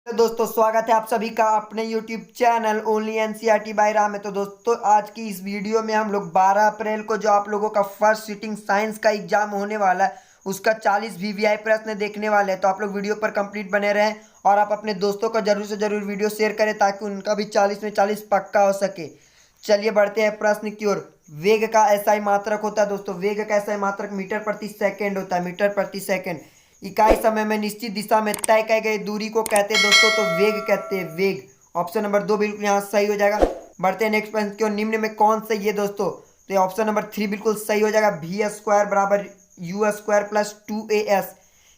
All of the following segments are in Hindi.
तो दोस्तों स्वागत है आप सभी का अपने YouTube channel only NCERT by Ram में। तो दोस्तों आज की इस वीडियो में हम लोग 12 अप्रैल को जो आप लोगों का फर्स्ट सिटिंग साइंस का एग्जाम होने वाला है उसका 40 वीवीआई प्रश्न देखने वाले हैं। तो आप लोग वीडियो पर कंप्लीट बने रहें और आप अपने दोस्तों को जरूर से जरूर वीडियो शेयर करें ताकि उनका भी 40 में 40 पक्का हो सके। चलिए बढ़ते हैं प्रश्न की ओर। वेग का एसआई मात्रक होता है दोस्तों, वेग का एसआई मात्रक मीटर प्रति सेकेंड होता है, मीटर प्रति सेकेंड। इकाई समय में निश्चित दिशा में तय की गई दूरी को कहते हैं दोस्तों, तो वेग कहते हैं, वेग। ऑप्शन नंबर 2 बिल्कुल यहाँ सही हो जाएगा। बढ़ते हैं नेक्स्ट प्रश्न की ओर। निम्न में कौन सही है दोस्तों? तो ये ऑप्शन नंबर 3 बिल्कुल सही हो जाएगा। वी स्क्वायर बराबर यू स्क्वायर प्लस 2AS।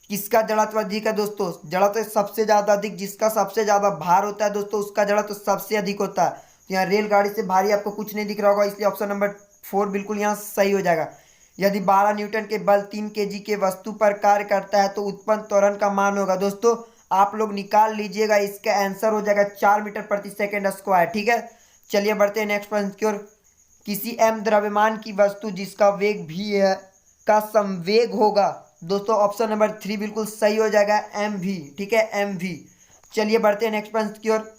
किसका जड़त्व अधिक है दोस्तों? जड़त्व सबसे ज्यादा अधिक, जिसका सबसे ज्यादा भार होता है दोस्तों उसका जड़त्व सबसे अधिक होता है। तो यहाँ रेलगाड़ी से भारी आपको कुछ नहीं दिख रहा होगा, इसलिए ऑप्शन नंबर 4 बिल्कुल यहाँ सही हो जाएगा। यदि 12 न्यूटन के बल 3 केजी के वस्तु पर कार्य करता है तो उत्पन्न त्वरण का मान होगा दोस्तों, आप लोग निकाल लीजिएगा, इसका आंसर हो जाएगा 4 मीटर प्रति सेकेंड स्क्वायर। ठीक है, चलिए बढ़ते हैं नेक्स्ट प्रश्न की ओर। किसी m द्रव्यमान की वस्तु जिसका वेग v है का संवेग होगा दोस्तों, ऑप्शन नंबर 3 बिल्कुल सही हो जाएगा, mv। ठीक है, mv। चलिए बढ़ते हैं नेक्स्ट प्रश्न की ओर।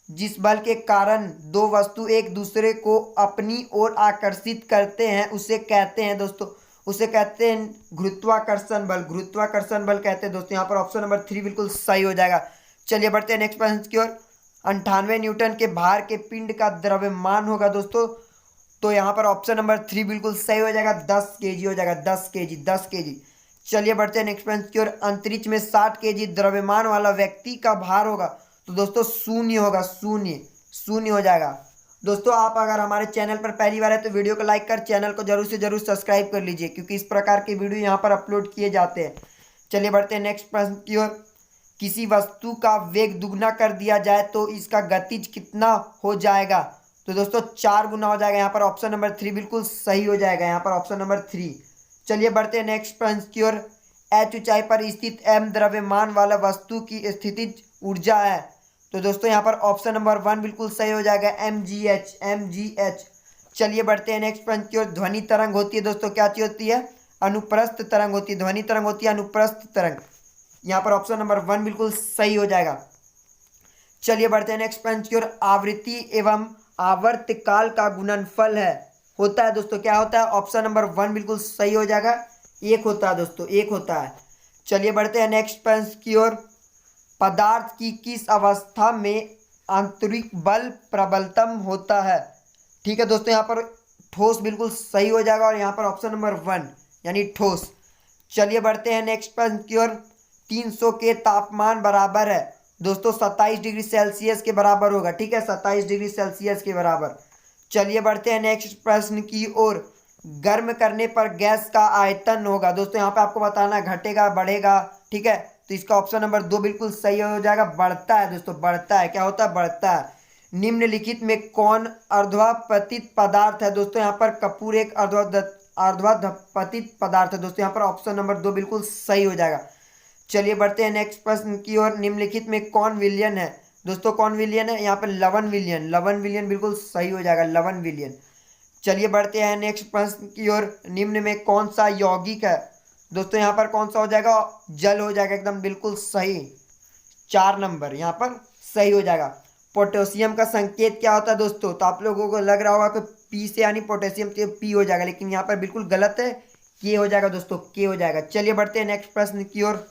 जिस बल के कारण दो वस्तु एक दूसरे को अपनी ओर आकर्षित करते हैं उसे कहते हैं दोस्तों, उसे कहते हैं गुरुत्वाकर्षण बल, गुरुत्वाकर्षण बल कहते हैं दोस्तों। यहाँ पर ऑप्शन नंबर 3 बिल्कुल सही हो जाएगा। चलिए बढ़ते हैं नेक्स्ट प्रश्न की ओर। 98 न्यूटन के भार के पिंड का द्रव्यमान होगा दोस्तों, तो यहाँ पर ऑप्शन नंबर 3 बिल्कुल सही हो जाएगा, 10 केजी हो जाएगा, 10 केजी, 10 केजी। चलिए बढ़ते हैं नेक्स्ट प्रश्न की ओर। अंतरिक्ष में 60 केजी द्रव्यमान वाला व्यक्ति का भार होगा, तो दोस्तों शून्य होगा, शून्य, शून्य हो जाएगा। दोस्तों आप अगर हमारे चैनल पर पहली बार है तो वीडियो को लाइक कर चैनल को जरूर से जरूर सब्सक्राइब कर लीजिए, क्योंकि इस प्रकार के वीडियो यहाँ पर अपलोड किए जाते हैं। चलिए बढ़ते हैं नेक्स्ट प्रश्न की ओर। किसी वस्तु का वेग दुगना कर दिया जाए तो इसका गतिज कितना हो जाएगा? तो दोस्तों 4 गुना हो जाएगा। यहाँ पर ऑप्शन नंबर 3 बिल्कुल सही हो जाएगा, यहाँ पर ऑप्शन नंबर 3। चलिए बढ़ते हैं नेक्स्ट प्रश्न की ओर। h ऊंचाई पर स्थित m द्रव्यमान वाला वस्तु की स्थितिज ऊर्जा है, तो दोस्तों यहाँ पर ऑप्शन नंबर 1 बिल्कुल सही हो जाएगा, mgh, mgh। चलिए बढ़ते हैं नेक्स्ट प्रश्न की ओर। ध्वनि तरंग होती है दोस्तों, क्या चीज होती है? अनुप्रस्थ तरंग होती है, ध्वनि तरंग होती है अनुप्रस्थ तरंग। यहाँ पर ऑप्शन नंबर 1 बिल्कुल सही हो जाएगा। चलिए बढ़ते हैं नेक्स्ट प्रश्न की ओर। आवृत्ति एवं आवर्तकाल का गुणनफल है, होता है दोस्तों, क्या होता है? ऑप्शन नंबर 1 बिल्कुल सही हो जाएगा, 1 होता है दोस्तों, 1 होता है। चलिए बढ़ते हैं नेक्स्ट प्रश्न की ओर। पदार्थ की किस अवस्था में आंतरिक बल प्रबलतम होता है? ठीक है दोस्तों, यहाँ पर ठोस बिल्कुल सही हो जाएगा और यहाँ पर ऑप्शन नंबर 1 यानी ठोस। चलिए बढ़ते हैं नेक्स्ट प्रश्न की ओर। 300 के तापमान बराबर है दोस्तों 27 डिग्री सेल्सियस के बराबर होगा। ठीक है, 27 डिग्री सेल्सियस के बराबर। चलिए बढ़ते हैं नेक्स्ट प्रश्न की ओर। गर्म करने पर गैस का आयतन होगा दोस्तों, यहाँ पे आपको बताना है घटेगा बढ़ेगा। ठीक है, तो इसका ऑप्शन नंबर 2 बिल्कुल सही हो जाएगा, बढ़ता है दोस्तों, बढ़ता है। क्या होता है? बढ़ता है। निम्नलिखित में कौन अर्धवापतित पदार्थ है दोस्तों? यहाँ पर कपूर एक अर्धवापतित पदार्थ है दोस्तों, यहाँ पर ऑप्शन नंबर 2 बिल्कुल सही हो जाएगा। चलिए बढ़ते हैं नेक्स्ट प्रश्न की ओर। निम्नलिखित में कौन विलयन है दोस्तों? कौन विलयन है? यहाँ पर लवण विलयन, लवण विलयन बिल्कुल सही हो जाएगा, लवण विलयन। चलिए बढ़ते हैं नेक्स्ट प्रश्न की ओर। निम्न में कौन सा यौगिक है दोस्तों? यहाँ पर कौन सा हो जाएगा? जल हो जाएगा, एकदम बिल्कुल सही, 4 नंबर यहाँ पर सही हो जाएगा। पोटेशियम का संकेत क्या होता है दोस्तों? तो आप लोगों को लग रहा होगा कि पी से यानी पोटेशियम तो पी हो जाएगा, लेकिन यहाँ पर बिल्कुल गलत है, के हो जाएगा दोस्तों, के हो जाएगा। चलिए बढ़ते हैं नेक्स्ट प्रश्न की ओर।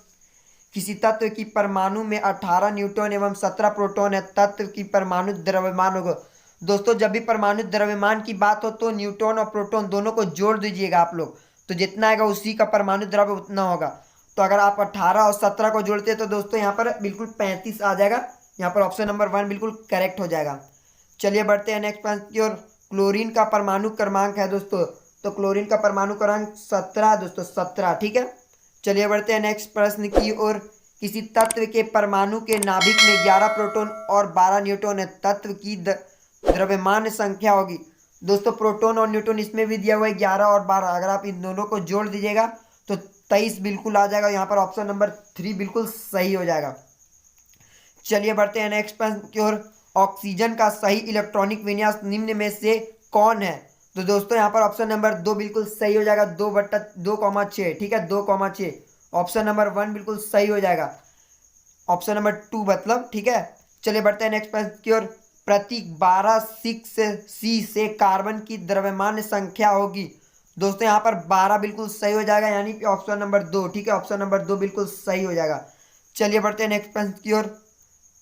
किसी तत्व की परमाणु में 18 न्यूट्रॉन एवं 17 प्रोटॉन है, तत्व की परमाणु द्रव्यमान होगा दोस्तों। जब भी परमाणु द्रव्यमान की बात हो तो न्यूट्रॉन और प्रोटॉन दोनों को जोड़ दीजिएगा आप लोग, तो जितना आएगा उसी का परमाणु द्रव्य उतना होगा। तो अगर आप 18 और 17 को जोड़ते हैं तो दोस्तों यहाँ पर बिल्कुल 35 आ जाएगा, यहाँ पर ऑप्शन नंबर 1 बिल्कुल करेक्ट हो जाएगा। चलिए बढ़ते हैं नेक्स्ट प्रश्न की ओर। क्लोरीन का परमाणु क्रमांक है दोस्तों, तो क्लोरीन का परमाणु क्रमांक 17 दोस्तों, 17। ठीक है, चलिए बढ़ते हैं नेक्स्ट प्रश्न की ओर। किसी तत्व के परमाणु के नाभिक में 11 प्रोटॉन और 12 न्यूट्रॉन है, तत्व की द्रव्यमान संख्या होगी दोस्तों। प्रोटॉन और न्यूट्रॉन इसमें भी दिया हुआ है 11 और 12, अगर आप इन दोनों को जोड़ दीजिएगा तो 23 बिल्कुल आ जाएगा, यहाँ पर ऑप्शन नंबर 3 बिल्कुल सही हो जाएगा। चलिए बढ़ते हैं नेक्स्ट प्रश्न की ओर। ऑक्सीजन का सही इलेक्ट्रॉनिक विन्यास निम्न में से कौन है? तो दोस्तों यहाँ पर ऑप्शन नंबर 2 बिल्कुल सही हो जाएगा, 2/2,6। ठीक है, 2,6। ऑप्शन नंबर 1 बिल्कुल सही हो जाएगा। ऑप्शन नंबर 2 मतलब, ठीक है। चलिए बढ़ते हैं नेक्स्ट प्रश्न की ओर। प्रतीक 12 सी से कार्बन की द्रव्यमान संख्या होगी। दोस्तों यहाँ पर 12 बिल्कुल सही हो जाएगा, यानी कि ऑप्शन नंबर 2, ठीक है, ऑप्शन नंबर 2 बिल्कुल सही हो जाएगा। चलिए बढ़ते हैं नेक्स्ट प्रश्न की ओर।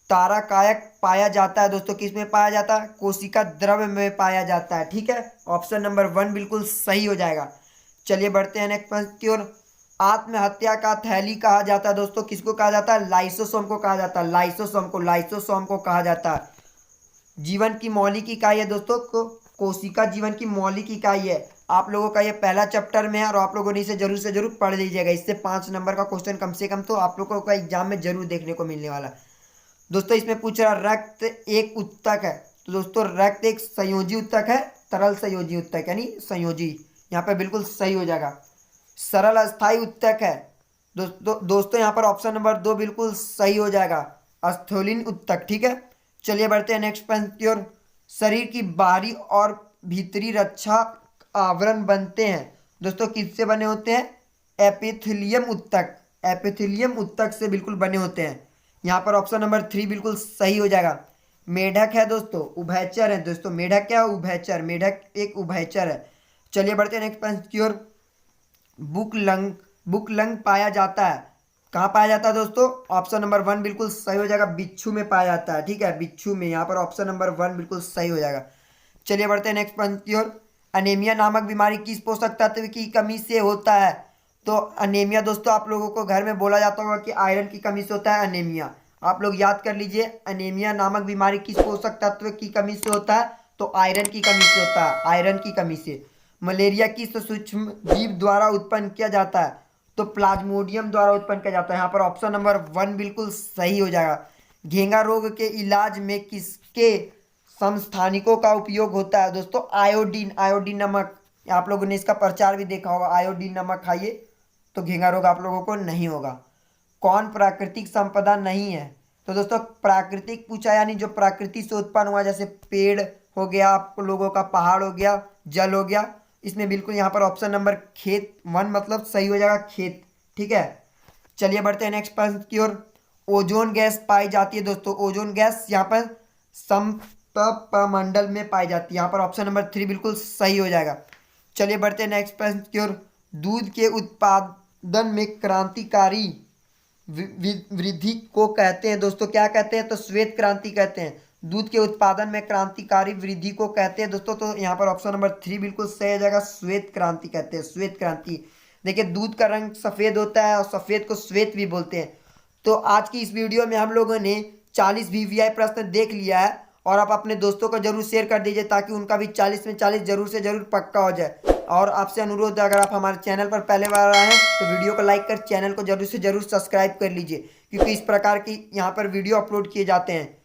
ताराकायक पाया जाता है दोस्तों, किस में पाया जाता है? कोशिका द्रव्य में पाया जाता है, ठीक है, ऑप्शन नंबर 1 बिल्कुल सही हो जाएगा। चलिए बढ़ते हैं नेक्स्ट प्रश्न की ओर। आत्महत्या का थैली कहा जाता है दोस्तों, किसको कहा जाता है? लाइसोसोम को कहा जाता है, लाइसोसोम को कहा जाता है। जीवन की मौलिक इकाई है दोस्तों को कोशिका जीवन की मौलिक इकाई है। आप लोगों का ये पहला चैप्टर में है और आप लोगों ने इसे जरूर से जरूर पढ़ लीजिएगा। इससे 5 नंबर का क्वेश्चन कम से कम तो आप लोगों का एग्जाम में जरूर देखने को मिलने वाला है। दोस्तों इसमें पूछ रहा रक्त एक उत्तक है, तो दोस्तों रक्त एक संयोजी उत्तक है, तरल संयोजी उत्तक यानी संयोजी, यहाँ पे बिल्कुल सही हो जाएगा। सरल अस्थाई उत्तक है दोस्तों यहाँ पर ऑप्शन नंबर 2 बिल्कुल सही हो जाएगा, स्थूलिन उत्तक, ठीक है। चलिए बढ़ते हैं नेक्स्ट प्रश्न की ओर। शरीर की बाहरी और भीतरी रक्षा आवरण बनते हैं दोस्तों, किससे बने होते हैं? एपिथेलियम उत्तक से बिल्कुल बने होते हैं। यहाँ पर ऑप्शन नंबर 3 बिल्कुल सही हो जाएगा। मेढक है दोस्तों, उभयचर है दोस्तों, मेढक क्या? उभयचर, मेढक एक उभयचर है। चलिए बढ़ते हैं नेक्स्ट प्रश्न की ओर। बुकलंग पाया जाता है, कहाँ पाया जाता है दोस्तों? ऑप्शन नंबर 1 बिल्कुल सही हो जाएगा, बिच्छू में पाया जाता है, ठीक है, बिच्छू में। यहाँ पर ऑप्शन नंबर 1 बिल्कुल सही हो जाएगा। चलिए बढ़ते हैं नेक्स्ट प्रश्न की ओर। अनीमिया नामक बीमारी किस पोषक तत्व की कमी से होता है? तो अनीमिया दोस्तों आप लोगों को घर में बोला जाता होगा कि आयरन की कमी से होता है अनीमिया। आप लोग याद कर लीजिए, अनीमिया नामक बीमारी किस पोषक तत्व की कमी से होता है? तो आयरन की कमी से होता है, आयरन की कमी से। मलेरिया किस सूक्ष्म जीव द्वारा उत्पन्न किया जाता है? तो प्लाज्मोडियम द्वारा उत्पन्न किया जाता है। यहाँ पर ऑप्शन नंबर 1 बिल्कुल सही हो जाएगा। घेंगा रोग के इलाज में किसके समस्थानिकों का उपयोग होता है दोस्तों? आयोडीन नमक। आप लोगों ने इसका प्रचार भी देखा होगा, आयोडीन नमक खाइए तो घेंगा रोग आप लोगों को नहीं होगा। कौन प्राकृतिक संपदा नहीं है? तो दोस्तों प्राकृतिक पूछा, यानी जो प्रकृति से उत्पन्न हुआ, जैसे पेड़ हो गया, आप लोगों का पहाड़ हो गया, जल हो गया, इसमें बिल्कुल यहाँ पर ऑप्शन नंबर खेत 1 मतलब सही हो जाएगा, खेत, ठीक है। चलिए बढ़ते हैं नेक्स्ट प्रश्न की ओर। ओजोन गैस पाई जाती है दोस्तों, ओजोन गैस यहाँ पर समतापमंडल में पाई जाती है। यहाँ पर ऑप्शन नंबर 3 बिल्कुल सही हो जाएगा। चलिए बढ़ते हैं नेक्स्ट प्रश्न की ओर। दूध के उत्पादन में क्रांतिकारी वृद्धि को कहते हैं दोस्तों, क्या कहते हैं? तो श्वेत क्रांति कहते हैं। दूध के उत्पादन में क्रांतिकारी वृद्धि को कहते हैं दोस्तों, तो यहाँ पर ऑप्शन नंबर 3 बिल्कुल सही हो जाएगा, श्वेत क्रांति कहते हैं, श्वेत क्रांति। देखिए दूध का रंग सफ़ेद होता है और सफ़ेद को श्वेत भी बोलते हैं। तो आज की इस वीडियो में हम लोगों ने 40 वीवीआई प्रश्न देख लिया है, और आप अपने दोस्तों को जरूर शेयर कर दीजिए ताकि उनका भी 40 में 40 जरूर से जरूर पक्का हो जाए। और आपसे अनुरोध है, अगर आप हमारे चैनल पर पहले बार आए हैं तो वीडियो को लाइक कर चैनल को जरूर से जरूर सब्सक्राइब कर लीजिए, क्योंकि इस प्रकार की यहाँ पर वीडियो अपलोड किए जाते हैं।